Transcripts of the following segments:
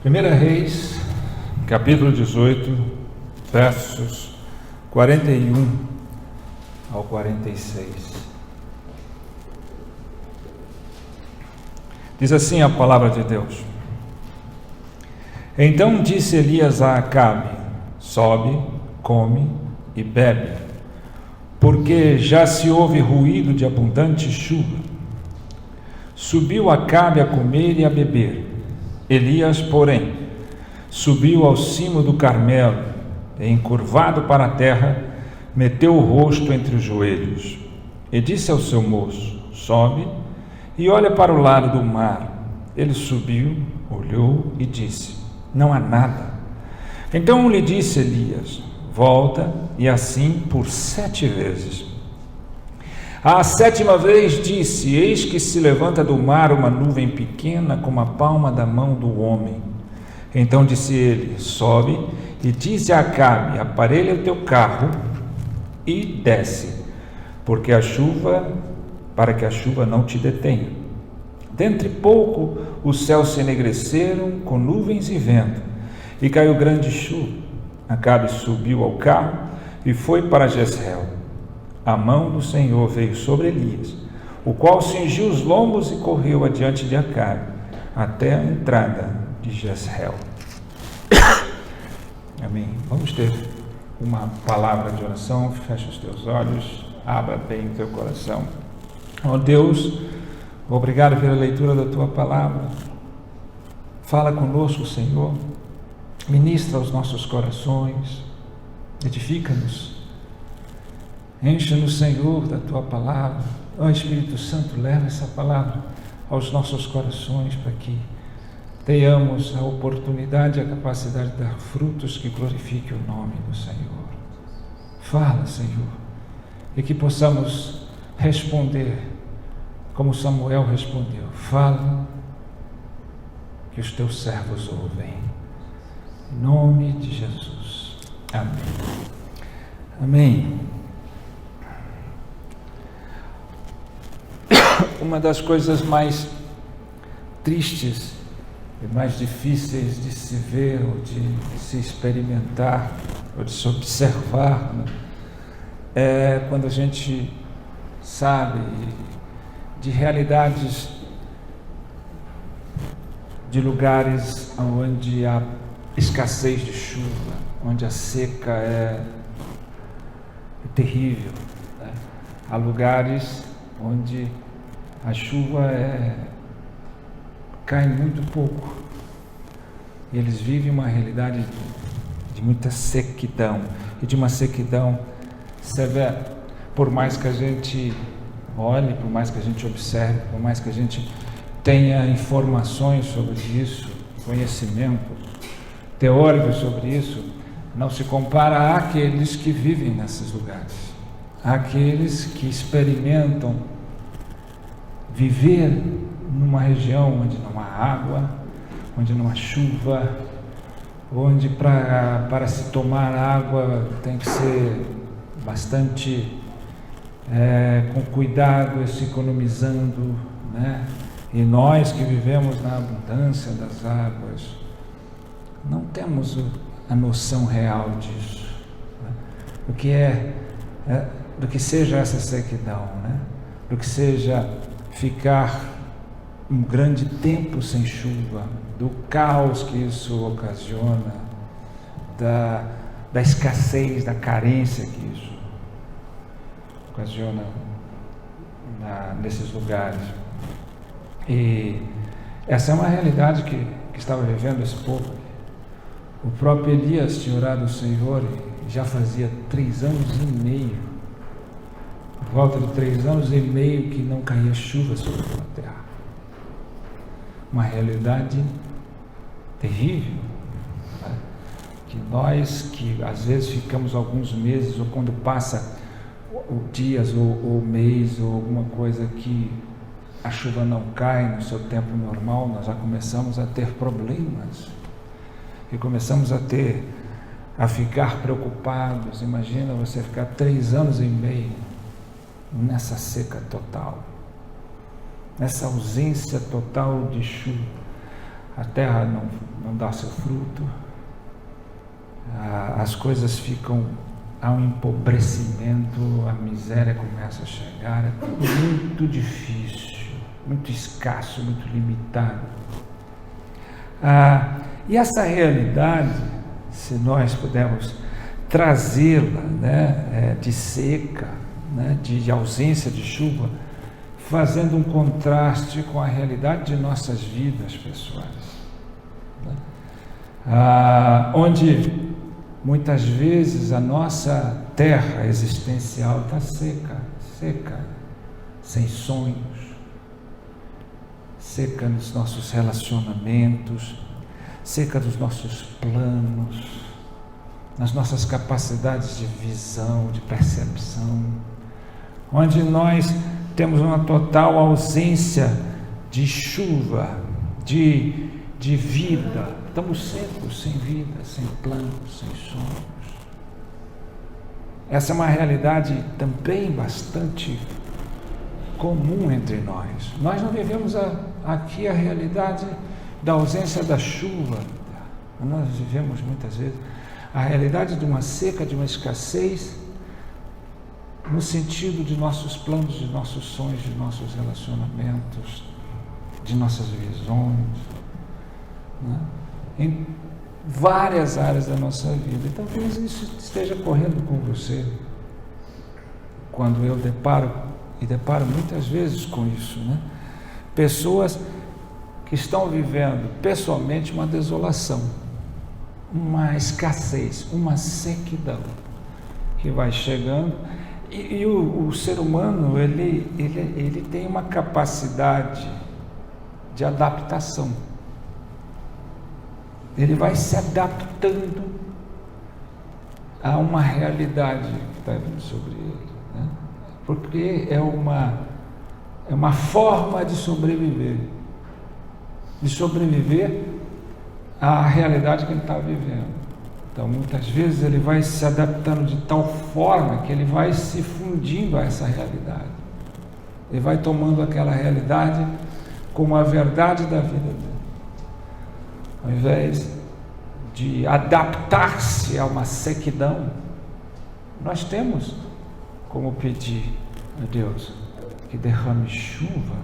1 Reis, capítulo 18, versos 41 ao 46. Diz assim a palavra de Deus: Então disse Elias a Acabe: Sobe, come e bebe, porque já se ouve ruído de abundante chuva. Subiu Acabe a comer e a beber. Elias, porém, subiu ao cimo do Carmelo e, encurvado para a terra, meteu o rosto entre os joelhos e disse ao seu moço: Sobe e olha para o lado do mar. Ele subiu, olhou e disse: Não há nada. Então lhe disse Elias: Volta, e assim por 7 vezes. À 7ª vez disse: Eis que se levanta do mar uma nuvem pequena como a palma da mão do homem. Então disse ele: Sobe e dize a Acabe: Aparelha o teu carro e desce, para que a chuva não te detenha. Dentre pouco os céus se enegreceram com nuvens e vento, e caiu grande chuva. Acabe subiu ao carro e foi para Jezreel. A mão do Senhor veio sobre Elias, o qual cingiu os lombos e correu adiante de Acabe, até a entrada de Jezreel. Amém. Vamos ter uma palavra de oração. Fecha os teus olhos, abra bem o teu coração. Ó Deus, obrigado pela leitura da tua palavra. Fala conosco, Senhor. Ministra os nossos corações, edifica-nos. Encha-nos, Senhor, da tua palavra. Ó Espírito Santo, leva essa palavra aos nossos corações para que tenhamos a oportunidade e a capacidade de dar frutos que glorifiquem o nome do Senhor. Fala, Senhor, e que possamos responder como Samuel respondeu. Fala, que os teus servos ouvem. Em nome de Jesus. Amém. Amém. Uma das coisas mais tristes e mais difíceis de se ver, ou de se experimentar, ou de se observar, né, é quando a gente sabe de realidades, de lugares onde há escassez de chuva, onde a seca é terrível, né? Há lugares onde a chuva cai muito pouco, e eles vivem uma realidade de muita sequidão, e de uma sequidão severa. Por mais que a gente olhe, por mais que a gente observe, por mais que a gente tenha informações sobre isso, conhecimento teórico sobre isso, não se compara àqueles que vivem nesses lugares, àqueles que experimentam viver numa região onde não há água, onde não há chuva, onde para se tomar água tem que ser bastante com cuidado, se economizando, né? E nós que vivemos na abundância das águas não temos a noção real disso, né? Do que seja essa sequidão, né? Do que seja ficar um grande tempo sem chuva, do caos que isso ocasiona, da escassez, da carência que isso ocasiona nesses lugares. E essa é uma realidade que estava vivendo esse povo. O próprio Elias tinha orado ao Senhor e já fazia 3 anos e meio, por volta de 3 anos e meio, que não caía chuva sobre a terra. Uma realidade terrível, né? Que nós, que às vezes ficamos alguns meses, ou quando passa dias ou mês ou alguma coisa que a chuva não cai no seu tempo normal, nós já começamos a ter problemas e começamos a ficar preocupados. Imagina você ficar 3 anos e meio nessa seca total, nessa ausência total de chuva. a terra não dá seu fruto, as coisas ficam a um empobrecimento, a miséria começa a chegar, é tudo muito difícil, muito escasso, muito limitado. E essa realidade, se nós pudermos trazê-la, né, de seca, né, de ausência de chuva, fazendo um contraste com a realidade de nossas vidas pessoais, né? Onde muitas vezes a nossa terra existencial está seca, sem sonhos, seca nos nossos relacionamentos, seca dos nossos planos, nas nossas capacidades de visão, de percepção, onde nós temos uma total ausência de chuva, de vida, estamos secos, sem vida, sem planos, sem sonhos. Essa é uma realidade também bastante comum entre nós. Nós não vivemos aqui a realidade da ausência da chuva, nós vivemos muitas vezes a realidade de uma seca, de uma escassez, no sentido de nossos planos, de nossos sonhos, de nossos relacionamentos, de nossas visões, né? Em várias áreas da nossa vida. E talvez isso esteja correndo com você, quando eu deparo muitas vezes com isso, né? Pessoas que estão vivendo pessoalmente uma desolação, uma escassez, uma sequidão que vai chegando, e o ser humano ele tem uma capacidade de adaptação, ele vai se adaptando a uma realidade que está vindo sobre ele, né? Porque é uma forma de sobreviver à realidade que ele está vivendo. Então, muitas vezes ele vai se adaptando de tal forma que ele vai se fundindo a essa realidade. Ele vai tomando aquela realidade como a verdade da vida dele. Ao invés de adaptar-se a uma sequidão, nós temos como pedir a Deus que derrame chuva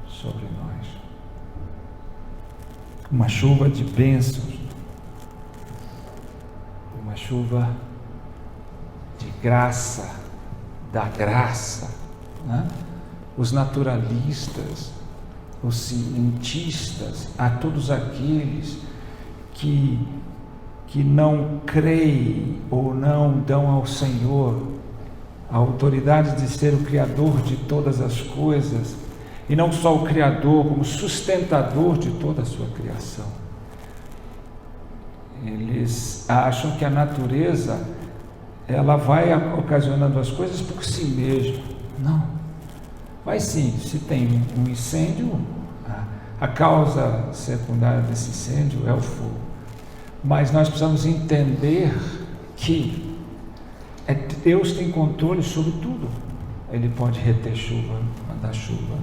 sobre nós. Uma chuva de bênçãos, uma chuva de graça, da graça, né? Os naturalistas, os cientistas, a todos aqueles que não creem ou não dão ao Senhor a autoridade de ser o Criador de todas as coisas, e não só o Criador, como sustentador de toda a sua criação. Eles acham que a natureza, ela vai ocasionando as coisas por si mesma. Não. Vai sim, se tem um incêndio, a causa secundária desse incêndio é o fogo. Mas nós precisamos entender que Deus tem controle sobre tudo. Ele pode reter chuva, mandar chuva,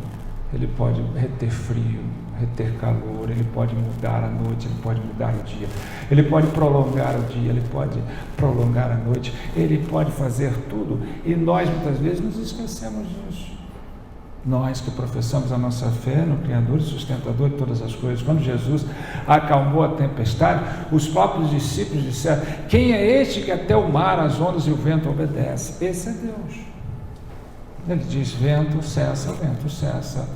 ele pode reter frio, reter calor, ele pode mudar a noite, ele pode mudar o dia, ele pode prolongar o dia, ele pode prolongar a noite, ele pode fazer tudo, e nós muitas vezes nos esquecemos disso. Nós que professamos a nossa fé no Criador e sustentador de todas as coisas. Quando Jesus acalmou a tempestade, os próprios discípulos disseram: quem é este que até o mar, as ondas e o vento obedece? Esse é Deus. Ele diz: vento cessa,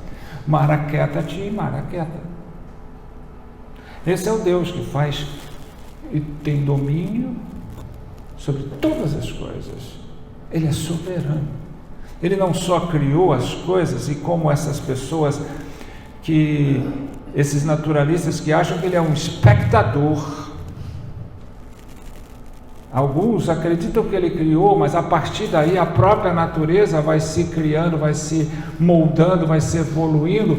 mar aquieta-te, mar aquieta. Esse é o Deus que faz e tem domínio sobre todas as coisas. Ele é soberano. Ele não só criou as coisas, e como essas pessoas, esses naturalistas que acham que ele é um espectador. Alguns acreditam que ele criou, mas a partir daí a própria natureza vai se criando, vai se moldando, vai se evoluindo,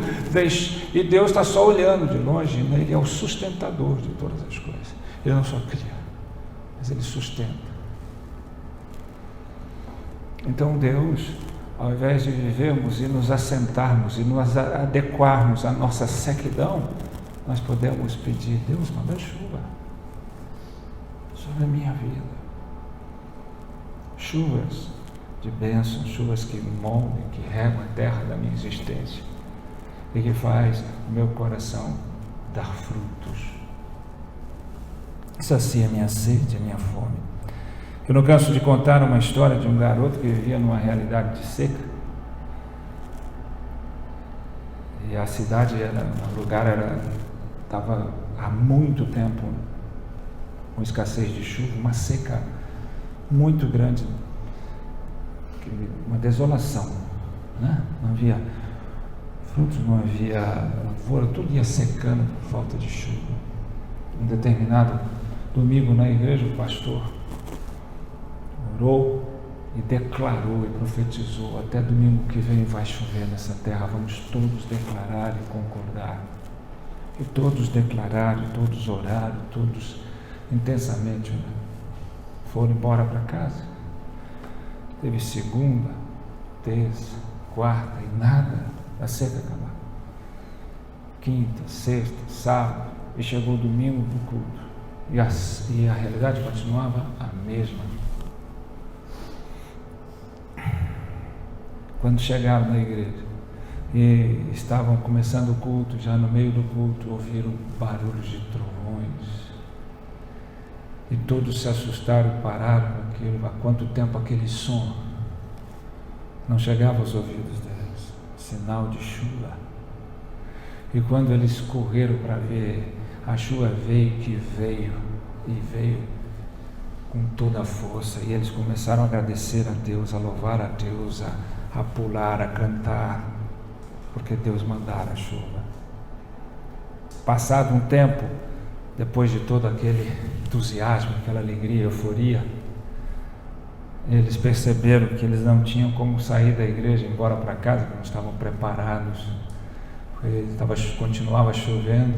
e Deus está só olhando de longe, né? Ele é o sustentador de todas as coisas. Ele não só cria, mas ele sustenta. Então Deus, ao invés de vivermos e nos assentarmos e nos adequarmos à nossa sequidão, nós podemos pedir: Deus, manda chuva sobre a minha vida, chuvas de bênção, chuvas que moldem, que regam a terra da minha existência e que faz o meu coração dar frutos. Sacia a minha sede, a minha fome. Eu não canso de contar uma história de um garoto que vivia numa realidade de seca. E a cidade o lugar estava há muito tempo com escassez de chuva, uma seca muito grande, uma desolação, né? Não havia frutos, não havia lavoura, tudo ia secando por falta de chuva. Um determinado domingo na igreja, o pastor orou e declarou e profetizou: até domingo que vem vai chover nessa terra. Vamos todos declarar e concordar. E todos declararam, todos oraram, todos intensamente, né? Foram embora para casa. Teve segunda, terça, quarta e nada, a seca acabar. Quinta, sexta, sábado, e chegou o domingo do culto. E a realidade continuava a mesma. Quando chegaram na igreja e estavam começando o culto, já no meio do culto ouviram barulhos de trovões. E todos se assustaram e pararam com aquilo. Há quanto tempo aquele som não chegava aos ouvidos deles? Sinal de chuva. E quando eles correram para ver, a chuva veio que veio, e veio com toda a força. E eles começaram a agradecer a Deus, a louvar a Deus, a pular, a cantar, porque Deus mandara a chuva. Passado um tempo, depois de todo aquele entusiasmo, aquela alegria, euforia, eles perceberam que eles não tinham como sair da igreja e ir embora para casa, porque não estavam preparados, porque continuava chovendo.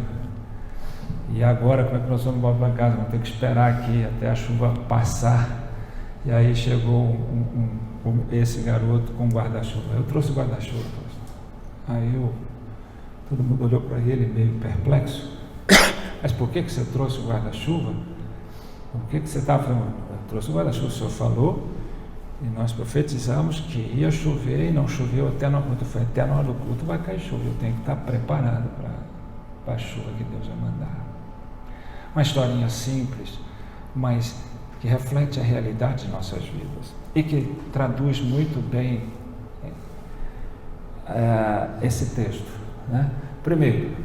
E agora, como é que nós vamos embora para casa? Vamos ter que esperar aqui até a chuva passar. E aí chegou esse garoto com guarda-chuva. Eu trouxe o guarda-chuva. Aí todo mundo olhou para ele meio perplexo. Mas por que você trouxe o guarda-chuva? Por que você estava falando? Eu trouxe o guarda-chuva, o senhor falou, e nós profetizamos que ia chover e não choveu até na hora. Foi até na hora do culto vai cair chuva. Eu tenho que estar preparado para a chuva que Deus vai mandar. Uma historinha simples, mas que reflete a realidade de nossas vidas e que traduz muito bem esse texto, né? Primeiro,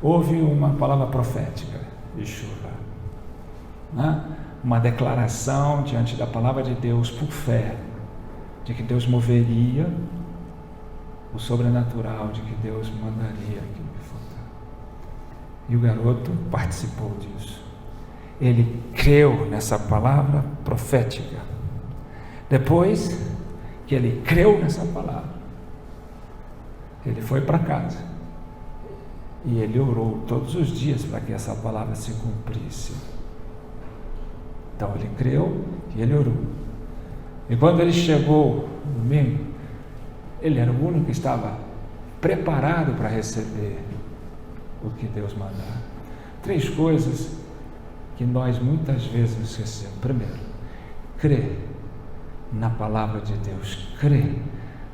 houve uma palavra profética de chuva, né? Uma declaração diante da palavra de Deus por fé, de que Deus moveria o sobrenatural, de que Deus mandaria aquilo que faltava. E o garoto participou disso. Ele creu nessa palavra profética. Depois que ele creu nessa palavra, ele foi para casa e ele orou todos os dias para que essa palavra se cumprisse. Então ele creu e ele orou. E quando ele chegou no domingo, ele era o único que estava preparado para receber o que Deus mandar. 3 coisas que nós muitas vezes esquecemos. Primeiro, crer na palavra de Deus, crer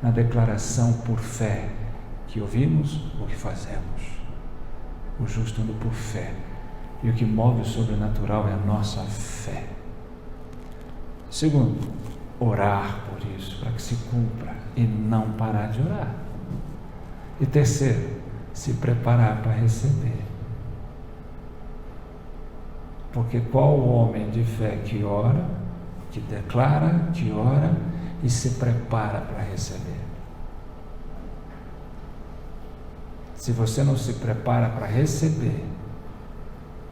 na declaração por fé que ouvimos, o que fazemos. O justo anda por fé, e o que move o sobrenatural é a nossa fé. Segundo, orar por isso, para que se cumpra, e não parar de orar. E terceiro, se preparar para receber. Porque qual o homem de fé que ora, que declara, que ora e se prepara para receber? Se você não se prepara para receber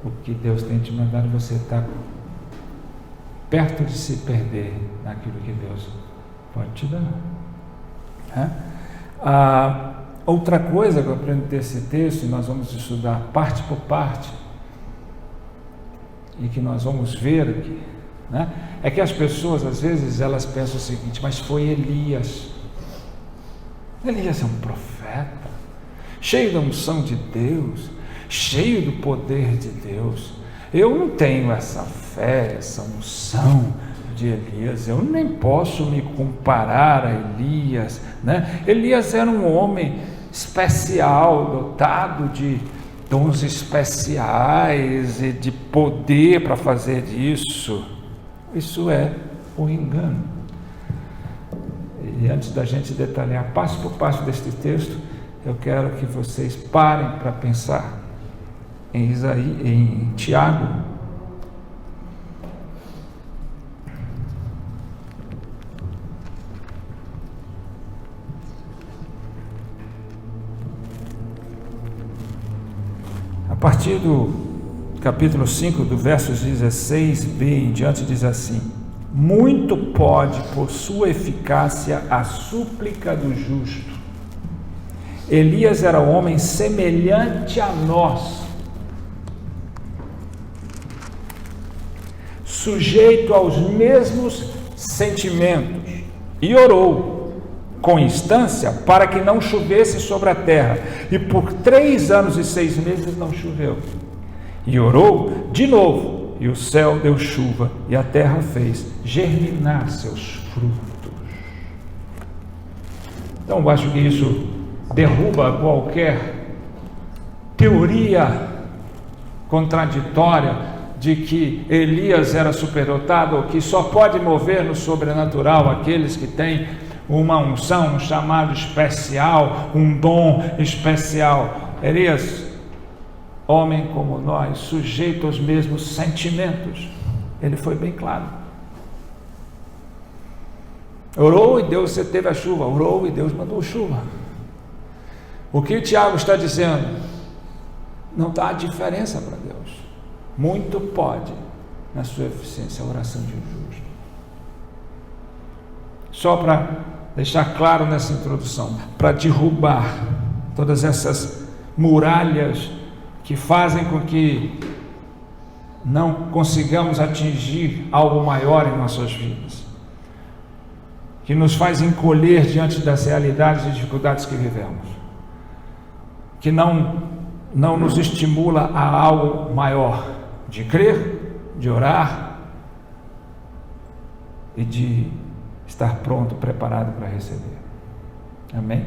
o que Deus tem te mandado, você está perto de se perder naquilo que Deus pode te dar. Outra coisa que eu aprendo desse texto, e nós vamos estudar parte por parte, e que nós vamos ver aqui, né? É que as pessoas às vezes elas pensam o seguinte: mas foi Elias. Elias é um profeta, cheio da unção de Deus, cheio do poder de Deus. Eu não tenho essa fé, essa unção de Elias, eu nem posso me comparar a Elias, né? Elias era um homem especial, dotado de dons especiais e de poder para fazer isso. Isso é um engano. E antes da gente detalhar passo por passo deste texto, eu quero que vocês parem para pensar em Tiago. A partir do capítulo 5, do versos 16b em diante, diz assim: muito pode, por sua eficácia, a súplica do justo. Elias era um homem semelhante a nós, sujeito aos mesmos sentimentos, e orou com instância para que não chovesse sobre a terra, e por 3 anos e 6 meses não choveu. E orou de novo, e o céu deu chuva, e a terra fez germinar seus frutos. Então eu acho que isso derruba qualquer teoria contraditória de que Elias era superdotado, ou que só pode mover no sobrenatural aqueles que têm uma unção, um chamado especial, um dom especial. Elias, homem como nós, sujeito aos mesmos sentimentos, ele foi bem claro. Orou e Deus teve a chuva, orou e Deus mandou chuva. O que o Tiago está dizendo? Não dá diferença para Deus. Muito pode, na sua eficiência, a oração de um justo. Só para deixar claro nessa introdução, para derrubar todas essas muralhas que fazem com que não consigamos atingir algo maior em nossas vidas, que nos faz encolher diante das realidades e dificuldades que vivemos, que não nos estimula a algo maior, de crer, de orar e de estar pronto, preparado para receber. Amém?